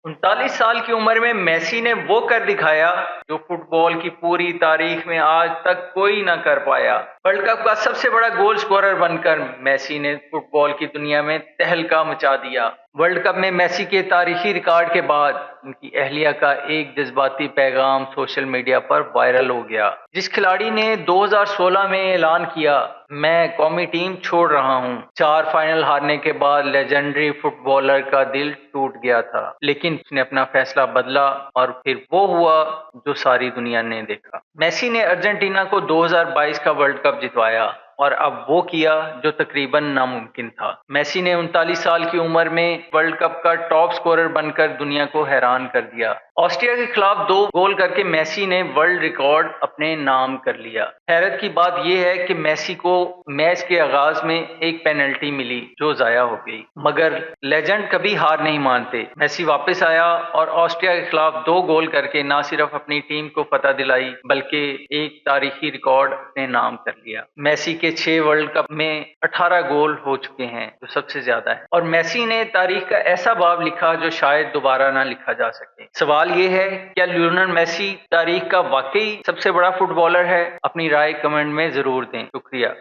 39 साल की उम्र में मेसी ने वो कर दिखाया जो फुटबॉल की पूरी तारीख में आज तक कोई ना कर पाया। वर्ल्ड कप का सबसे बड़ा गोल स्कोरर बनकर मेसी ने फुटबॉल की दुनिया में तहलका मचा दिया। वर्ल्ड कप में मेसी के तारीखी रिकॉर्ड के बाद उनकी अहलिया का एक जज्बाती पैगाम सोशल मीडिया पर वायरल हो गया। जिस खिलाड़ी ने 2016 में ऐलान किया, मैं कौमी टीम छोड़ रहा हूं। 4 फाइनल हारने के बाद लेजेंडरी फुटबॉलर का दिल टूट गया था, लेकिन उसने अपना फैसला बदला और फिर वो हुआ जो सारी दुनिया ने देखा। मेसी ने अर्जेंटीना को 2022 का वर्ल्ड कप जितवाया और अब वो किया जो तकरीबन नामुमकिन था। मेसी ने 39 साल की उम्र में वर्ल्ड कप का टॉप स्कोरर बनकर दुनिया को हैरान कर दिया। ऑस्ट्रिया के खिलाफ 2 गोल करके मेसी ने वर्ल्ड रिकॉर्ड अपने नाम कर लिया। हैरत की बात यह है कि मेसी को मैच के आगाज में एक पेनल्टी मिली जो जाया हो गई, मगर लेजेंड कभी हार नहीं मानते। मेसी वापस आया और ऑस्ट्रिया के खिलाफ 2 गोल करके न सिर्फ अपनी टीम को फतह दिलाई बल्कि एक तारीखी रिकॉर्ड अपने नाम कर लिया। मेसी के 6 वर्ल्ड कप में 18 गोल हो चुके हैं, जो सबसे ज्यादा है, और मेसी ने तारीख का ऐसा बाब लिखा जो शायद दोबारा ना लिखा जा सके। सवाल ये है, क्या लियोनेल मेसी तारीख का वाकई सबसे बड़ा फुटबॉलर है? अपनी राय कमेंट में जरूर दें। शुक्रिया।